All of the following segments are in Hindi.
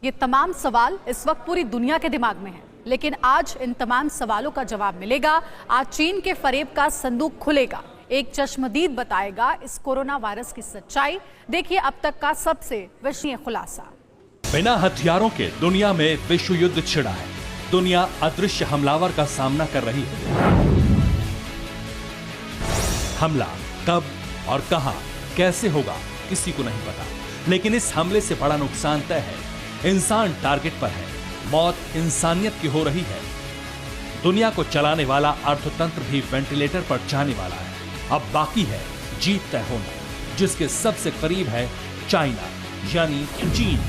ये तमाम सवाल इस वक्त पूरी दुनिया के दिमाग में हैं, लेकिन आज इन तमाम सवालों का जवाब मिलेगा। आज चीन के फरेब का संदूक खुलेगा। एक चश्मदीद बताएगा इस कोरोना वायरस की सच्चाई। देखिए अब तक का सबसे विश्वसनीय खुलासा। बिना हथियारों के दुनिया में विश्व युद्ध छिड़ा है। दुनिया अदृश्य हमलावर का सामना कर रही है। हमला कब और कहां कैसे होगा किसी को नहीं पता, लेकिन इस हमले से बड़ा नुकसान तय है। इंसान टारगेट पर है, मौत इंसानियत की हो रही है। दुनिया को चलाने वाला अर्थतंत्र भी वेंटिलेटर पर जाने वाला है। अब बाकी है जीत तय होना, जिसके सबसे करीब है चाइना यानी चीन।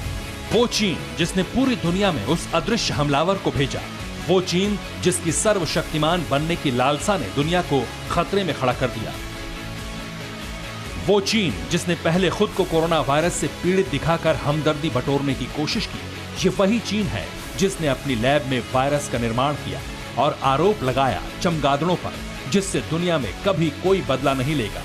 वो चीन जिसने पूरी दुनिया में उस अदृश्य हमलावर को भेजा। वो चीन जिसकी सर्वशक्तिमान बनने की लालसा ने दुनिया को खतरे में खड़ा कर दिया। वो चीन जिसने पहले खुद को कोरोना वायरस से पीड़ित दिखाकर हमदर्दी बटोरने की कोशिश की। ये वही चीन है जिसने अपनी लैब में वायरस का निर्माण किया और आरोप लगाया चमगादड़ों पर, जिससे दुनिया में कभी कोई बदला नहीं लेगा।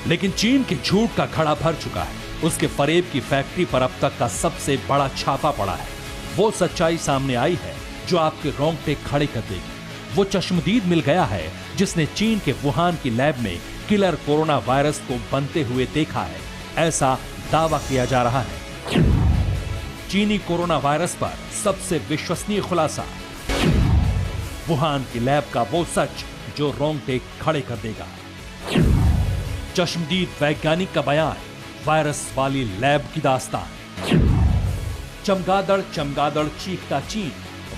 लेकिन चीन के झूठ का घड़ा भर चुका है। उसके फरेब की फैक्ट्री पर अब तक का सबसे बड़ा छापा पड़ा है। वो सच्चाई सामने आई है जो आपके रोंगटे खड़े कर देगी। वो चश्मदीद मिल गया है जिसने चीन के वुहान की लैब में किलर कोरोना वायरस को बनते हुए देखा है, ऐसा दावा किया जा रहा है। चीनी कोरोना वायरस पर सबसे विश्वसनीय खुलासा, वुहान की लैब का वो सच जो रोंगटे खड़े कर देगा। चश्मदीद वैज्ञानिक का बयान, वायरस वाली लैब की दास्तान। चमगादड़ चमगादड़ चीखता चीन,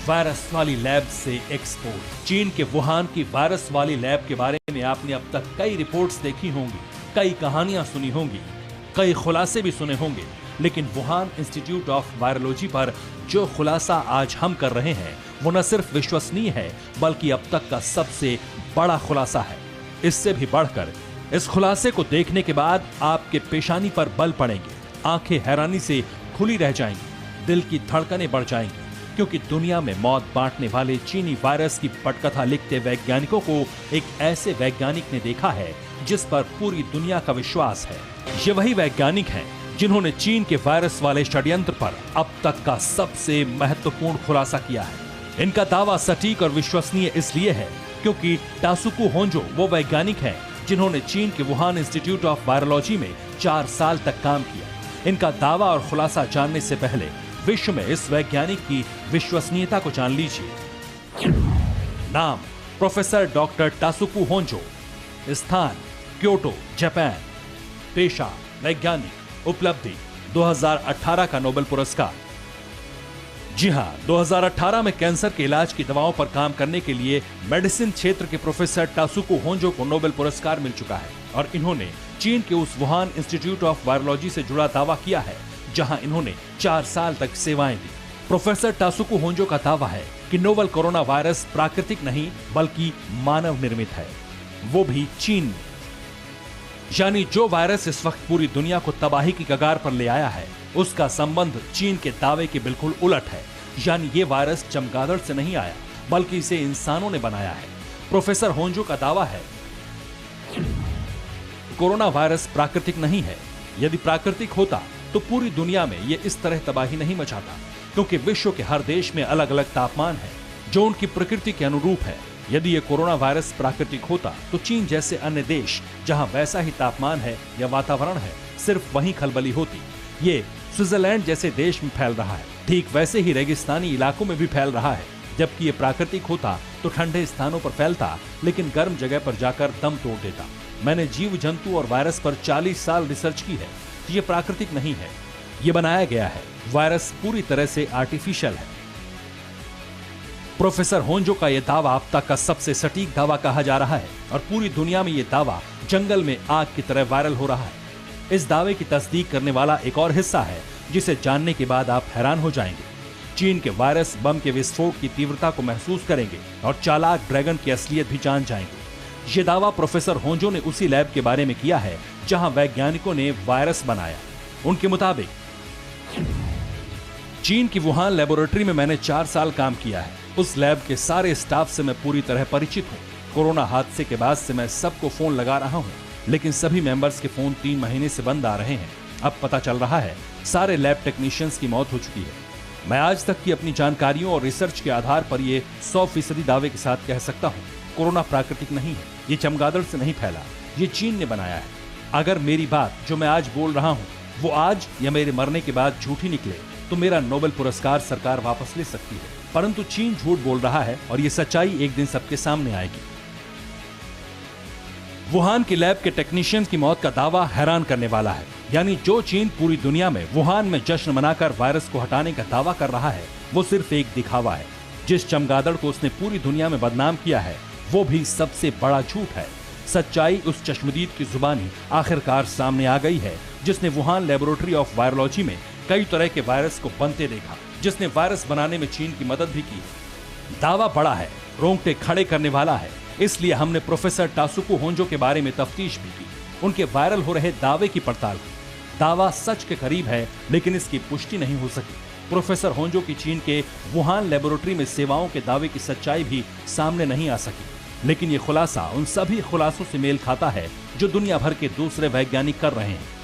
वायरस वाली लैब से एक्सपोर्ट। चीन के वुहान की वायरस वाली लैब के बारे में आपने अब तक कई रिपोर्ट्स देखी होंगी, कई कहानियां सुनी होंगी, कई खुलासे भी सुने होंगे, लेकिन वुहान इंस्टीट्यूट ऑफ वायरोलॉजी पर जो खुलासा आज हम कर रहे हैं वो न सिर्फ विश्वसनीय है बल्कि अब तक का सबसे बड़ा खुलासा है। इससे भी बढ़कर इस खुलासे को देखने के बाद आपके पेशानी पर बल पड़ेंगे, आंखें हैरानी से खुली रह जाएंगी, दिल की धड़कनें बढ़ जाएंगी, क्योंकि दुनिया में मौत बांटने वाले चीनी वायरस की पटकथा लिखते वैज्ञानिकों को एक ऐसे वैज्ञानिक ने देखा है जिस पर पूरी दुनिया का विश्वास है। ये वही वैज्ञानिक हैं जिन्होंने चीन के वायरस वाले षड्यंत्र पर अब तक का सबसे महत्वपूर्ण खुलासा किया है। इनका दावा सटीक और विश्वसनीय इसलिए है क्योंकि टासुकू होंजो वो वैज्ञानिक हैं जिन्होंने चीन के वुहान इंस्टीट्यूट ऑफ वायरोलॉजी में 4 साल तक काम किया। इनका दावा और खुलासा जानने से पहले विश्व में इस वैज्ञानिक की विश्वसनीयता को जान लीजिए। नाम प्रोफेसर डॉक्टर टासुकू होंजो, स्थान क्योटो जापान, पेशा वैज्ञानिक, उपलब्धि 2018 का नोबेल पुरस्कार। जी हां, 2018 में कैंसर के इलाज की दवाओं पर काम करने के लिए मेडिसिन क्षेत्र के प्रोफेसर टासुकू होंजो को नोबेल पुरस्कार मिल चुका है और इन्होंने चीन के उस वुहान इंस्टीट्यूट ऑफ वायरोलॉजी से जुड़ा दावा किया है जहां इन्होंने 4 साल तक सेवाएं दी। प्रोफेसर टासुकू होंजो का दावा है कि नोवल कोरोना वायरस प्राकृतिक नहीं बल्कि मानव निर्मित है, वो भी चीन में। यानी जो वायरस इस वक्त पूरी दुनिया को तबाही की कगार पर ले आया है उसका संबंध चीन के दावे के बिल्कुल उलट है। यानी ये वायरस चमगादड़ से नहीं आया बल्कि इसे इंसानों ने बनाया है। प्रोफेसर होंजो का दावा है कोरोना वायरस प्राकृतिक नहीं है। यदि प्राकृतिक होता तो पूरी दुनिया में ये इस तरह तबाही नहीं मचाता, क्योंकि विश्व के हर देश में अलग अलग तापमान है जो उनकी प्रकृति के अनुरूप है। यदि ये कोरोना वायरस प्राकृतिक होता तो चीन जैसे अन्य देश जहां वैसा ही तापमान है या वातावरण है सिर्फ वहीं खलबली होती। ये स्विट्जरलैंड जैसे देश में फैल रहा है, ठीक वैसे ही रेगिस्तानी इलाकों में भी फैल रहा है। जबकि ये प्राकृतिक होता तो ठंडे स्थानों पर फैलता लेकिन गर्म जगह पर जाकर दम तोड़ देता। मैंने जीव जंतु और वायरस पर 40 साल रिसर्च की है। ये प्राकृतिक नहीं है, ये बनाया गया है। वायरस पूरी तरह से आर्टिफिशियल है। प्रोफेसर होंजो का यह दावा अब तक का सबसे सटीक दावा कहा जा रहा है और पूरी दुनिया में यह दावा जंगल में आग की तरह वायरल हो रहा है। इस दावे की तस्दीक करने वाला एक और हिस्सा है जिसे जानने के बाद आप हैरान हो जाएंगे। चीन के वायरस बम के विस्फोट की तीव्रता को महसूस करेंगे और चालाक ड्रैगन की असलियत भी जान जाएंगे। ये दावा प्रोफेसर होंजो ने उसी लैब के बारे में किया है जहां वैज्ञानिकों ने वायरस बनाया। उनके मुताबिक चीन की वुहान लेबोरेटरी में मैंने 4 साल काम किया है। उस लैब के सारे स्टाफ से मैं पूरी तरह परिचित हूँ। कोरोना हादसे के बाद से मैं सबको फोन लगा रहा हूँ, लेकिन सभी मेंबर्स के फोन 3 महीने से बंद आ रहे हैं। अब पता चल रहा है सारे लैब टेक्नीशियंस की मौत हो चुकी है। मैं आज तक की अपनी जानकारियों और रिसर्च के आधार पर ये 100% दावे के साथ कह सकता हूँ, कोरोना प्राकृतिक नहीं है, ये चमगादड़ से नहीं फैला, ये चीन ने बनाया है। अगर मेरी बात जो मैं आज बोल रहा हूँ वो आज या मेरे मरने के बाद झूठी निकले तो मेरा नोबेल पुरस्कार सरकार वापस ले सकती है, परंतु चीन झूठ बोल रहा है और ये सच्चाई एक दिन सबके सामने आएगी। वुहान की लैब के टेक्नीशियन की मौत का दावा हैरान करने वाला है। यानी जो चीन पूरी दुनिया में वुहान में जश्न मनाकर वायरस को हटाने का दावा कर रहा है वो सिर्फ एक दिखावा है। जिस चमगादड़ को उसने पूरी दुनिया में बदनाम किया है वो भी सबसे बड़ा झूठ है। सच्चाई उस चश्मदीद की जुबानी आखिरकार सामने आ गई है जिसने वुहान लेबोरेटरी ऑफ वायरोलॉजी में कई तरह के वायरस को बनते देखा, जिसने वायरस बनाने में चीन की मदद भी की। दावा बड़ा है, रोंगटे खड़े करने वाला है, इसलिए हमने प्रोफेसर टासुको होंजो के बारे में तफ्तीश भी की, उनके वायरल हो रहे दावे की पड़ताल की। दावा सच के करीब है लेकिन इसकी पुष्टि नहीं हो सकी। प्रोफेसर होंजो की चीन के वुहान लेबोरेटरी में सेवाओं के दावे की सच्चाई भी सामने नहीं आ सकी, लेकिन ये खुलासा उन सभी खुलासों से मेल खाता है जो दुनिया भर के दूसरे वैज्ञानिक कर रहे हैं।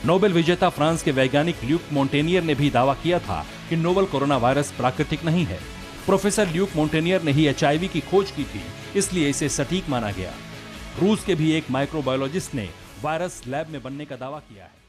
नोबेल विजेता फ्रांस के वैज्ञानिक ल्यूक मोंटेनियर ने भी दावा किया था कि नोवल कोरोना वायरस प्राकृतिक नहीं है। प्रोफेसर ल्यूक मोंटेनियर ने ही HIV की खोज की थी, इसलिए इसे सटीक माना गया। रूस के भी एक माइक्रोबायोलॉजिस्ट ने वायरस लैब में बनने का दावा किया है।